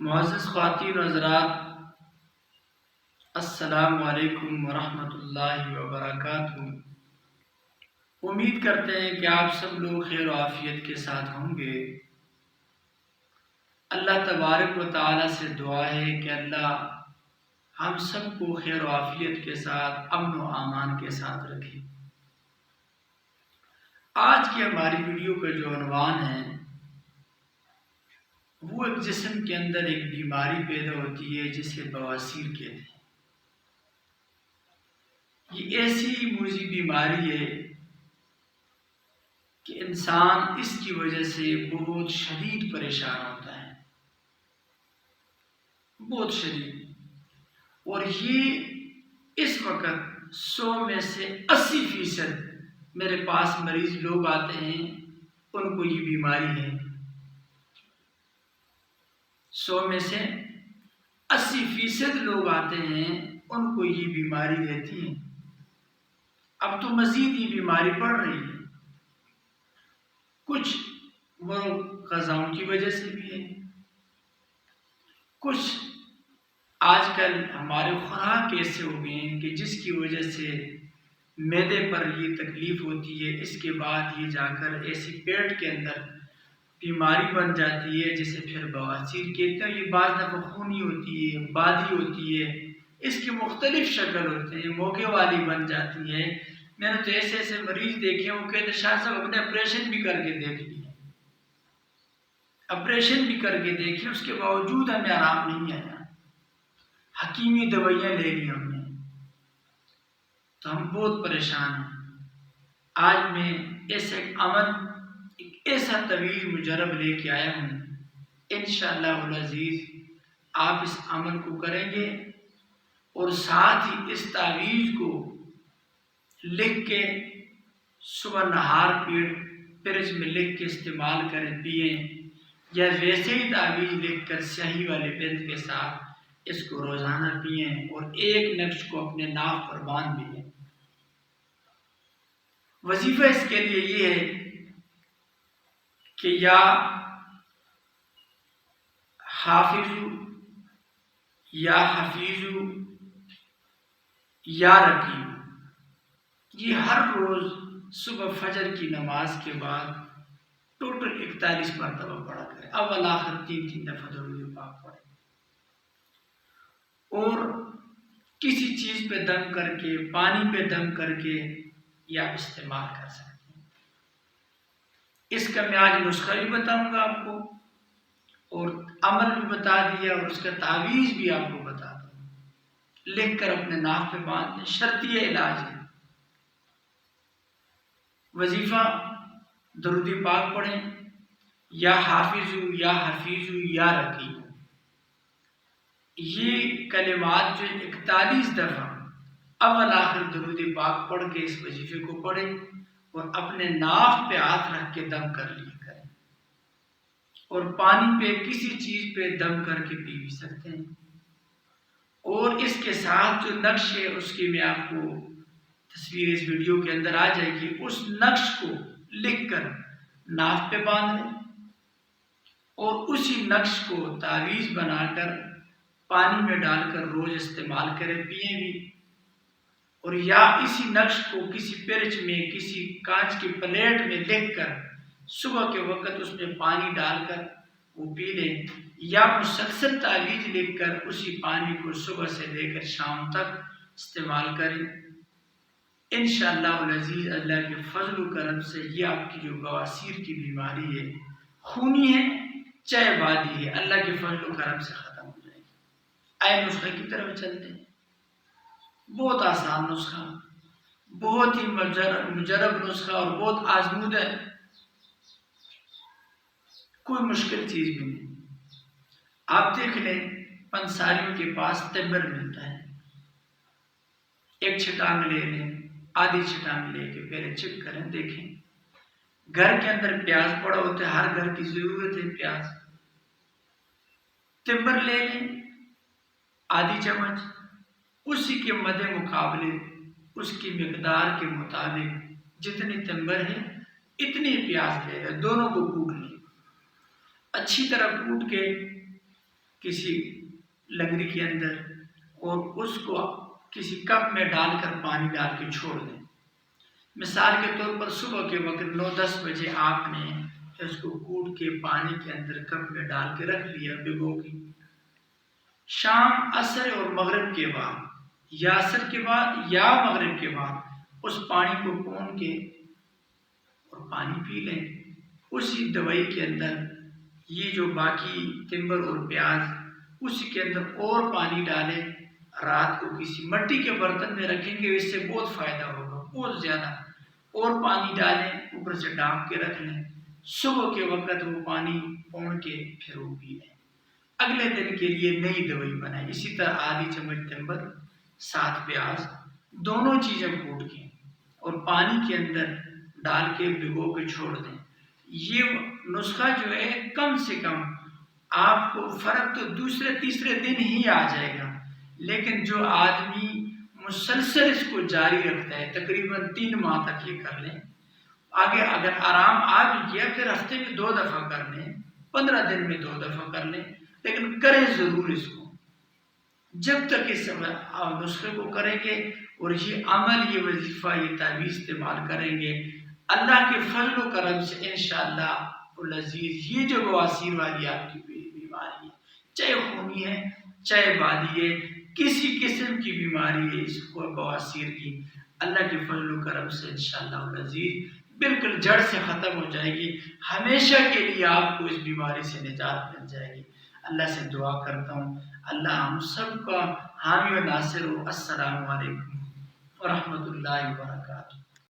معزز خواتین و حضرات، السلام علیکم ورحمۃ اللہ وبرکاتہ۔ امید کرتے ہیں کہ آپ سب لوگ خیر و عافیت کے ساتھ ہوں گے۔ اللہ تبارک و تعالی سے دعا ہے کہ اللہ ہم سب کو خیر و عافیت کے ساتھ، امن و امان کے ساتھ رکھے۔ آج کی ہماری ویڈیو کا جو عنوان ہے وہ ایک جسم کے اندر ایک بیماری پیدا ہوتی ہے جسے بواسیر کہتے ہیں۔ یہ ایسی موذی بیماری ہے کہ انسان اس کی وجہ سے بہت شدید پریشان ہوتا ہے، بہت شدید۔ اور یہ اس وقت 100 میں سے 80% میرے پاس مریض لوگ آتے ہیں، ان کو یہ بیماری ہے۔ 100 میں سے 80% لوگ آتے ہیں، ان کو یہ بیماری رہتی ہے۔ اب تو مزید یہ بیماری بڑھ رہی ہے، کچھ وہ غذاؤں کی وجہ سے بھی ہے، کچھ آج کل ہمارے خوراک ایسے ہو گئے ہیں کہ جس کی وجہ سے معدے پر یہ تکلیف ہوتی ہے، اس کے بعد یہ جا کر ایسی پیٹ کے اندر بیماری بن جاتی ہے جسے پھر بواسیر کہتے ہیں۔ یہ بعض دفعہ خونی ہوتی ہے، بادی ہوتی ہے، اس کی مختلف شکل ہوتے ہیں، موقع والی بن جاتی ہے۔ میں نے تو ایسے ایسے مریض دیکھے، وہ کہتے شاہ صاحب ہم نے آپریشن بھی کر کے دیکھ لیا، آپریشن بھی کر کے دیکھے، اس کے باوجود ہمیں آرام نہیں آیا، حکیمی دوائیاں لے لی ہم نے، تو ہم بہت پریشان ہیں۔ آج میں ایسے ایک ایسا طویل مجرب لے کے آیا ہوں، انشاءاللہ العزیز آپ اس عمل کو کریں گے اور ساتھ ہی اس تعویذ کو لکھ کے صبح نہار پیرس میں لکھ کے استعمال کریں، پئیں، یا ویسے ہی تعویذ لکھ کر سیاہی والے پین کے ساتھ اس کو روزانہ پئیں اور ایک نقش کو اپنے ناف پر باندھ لیں۔ وظیفہ اس کے لیے یہ ہے کہ یا حافظو یا حفیظو یا رقیب، یہ ہر روز صبح فجر کی نماز کے بعد ٹوٹل 41 مرتبہ پڑھا کریں، اول آخر 3 دفعہ درود پاک پڑھیں، اور کسی چیز پہ دم کر کے، پانی پہ دم کر کے یا استعمال کر سکتے ہیں۔ اس کا میں آج نسخہ بھی بتاؤں گا آپ کو، اور عمل بھی بتا دیا، اور اس کا تعویذ بھی آپ کو بتا دوں، لکھ کر اپنے ناف پہ باندھ دیں، شرطیہ علاج ہے۔ وظیفہ درود پاک پڑھیں، یا حافظو یا حفیظو یا رقیب، یہ کلمات جو 41 دفعہ اول آخر درود پاک پڑھ کے اس وظیفے کو پڑھیں اور اپنے ناف پہ ہاتھ رکھ کے دم کر لیا کریں، اور پانی پہ کسی چیز پہ دم کر کے پی بھی سکتے ہیں۔ اور اس کے ساتھ جو نقش ہے اس کی میں آپ کو تصویر اس ویڈیو کے اندر آ جائے گی، اس نقش کو لکھ کر ناف پہ باندھ لیں، اور اسی نقش کو تعویذ بنا کر پانی میں ڈال کر روز استعمال کریں، پئیں بھی، اور یا اسی نقش کو کسی پرچ میں، کسی کانچ کی پلیٹ میں لکھ کر صبح کے وقت اس میں پانی ڈال کر وہ پی لیں، یا مسلسل تعویذ لکھ کر اسی پانی کو صبح سے لے کر شام تک استعمال کریں۔ انشاءاللہ العزیز اللہ کے فضل و کرم سے یہ آپ کی جو بواسیر کی بیماری ہے، خونی ہے چاہے بادی ہے، اللہ کے فضل و کرم سے ختم ہو جائے گی۔ آئے نسخے کی طرف چلتے ہیں۔ بہت آسان نسخہ، بہت ہی مجرب نسخہ اور بہت آزمودہ ہے، کوئی مشکل چیز بھی نہیں۔ آپ دیکھ لیں، پنساریوں کے پاس تمبر ملتا ہے، ایک چھٹانگ لے لیں، آدھی چھٹانگ لے کے پہلے چک کریں، دیکھیں گھر کے اندر پیاز پڑا ہوتا ہے، ہر گھر کی ضرورت ہے پیاز، تمبر لے لیں آدھی چمچ، اسی کے مد مقابلے اس کی مقدار کے مطابق جتنی تمبر ہے اتنی پیاز لے لیں، دونوں کو کوٹ لیں، اچھی طرح کوٹ کے کسی لنگڑی کے اندر اور اس کو کسی کپ میں ڈال کر پانی ڈال کے چھوڑ دیں۔ مثال کے طور پر صبح کے وقت 9-10 بجے آپ نے اس کو کوٹ کے پانی کے اندر کپ میں ڈال کے رکھ لیا بھگو کے، شام عصر اور مغرب کے بعد یا عصر کے بعد یا مغرب کے بعد اس پانی کو پون کے اور پانی پی لیں۔ اسی دوائی کے اندر یہ جو باقی تمبر اور پیاز اسی کے اندر اور پانی ڈالیں، رات کو کسی مٹی کے برتن میں رکھیں گے، اس سے بہت فائدہ ہوگا، بہت زیادہ، اور پانی ڈالیں، اوپر سے ڈھانپ کے رکھ لیں، صبح کے وقت وہ پانی پون کے پھر وہ پی لیں، اگلے دن کے لیے نئی دوائی بنائیں۔ اسی طرح آدھی چمچ تمبر 7 پیاز دونوں چیزیں کوٹ کے اور پانی کے اندر ڈال کے بھگو کے چھوڑ دیں۔ یہ نسخہ جو ہے کم سے کم آپ کو فرق تو دوسرے تیسرے دن ہی آ جائے گا، لیکن جو آدمی مسلسل اس کو جاری رکھتا ہے تقریباً 3 ماہ تک یہ کر لیں، آگے اگر آرام آ بھی گیا پھر ہفتے میں 2 دفعہ کر لیں، 15 دن میں 2 دفعہ کر لیں، لیکن کریں ضرور اس کو جب تک اس نسخے کو کریں گے اور یہ عمل، یہ وظیفہ، یہ تعویذ استعمال کریں گے، اللہ کے فضل و کرم سے انشاءاللہ العزیز یہ جو بواسیر والی آپ کی بیماری ہے، چاہے خونی ہے چاہے بادی ہے، کسی قسم کی بیماری ہے، اس کو بواسیر کی، اللہ کے فضل و کرم سے انشاءاللہ العزیز بالکل جڑ سے ختم ہو جائے گی، ہمیشہ کے لیے آپ کو اس بیماری سے نجات مل جائے گی۔ اللہ سے دعا کرتا ہوں اللہ ہم سب کا حامی و ناصر ہو۔ السلام علیکم ورحمۃ اللہ وبرکاتہ۔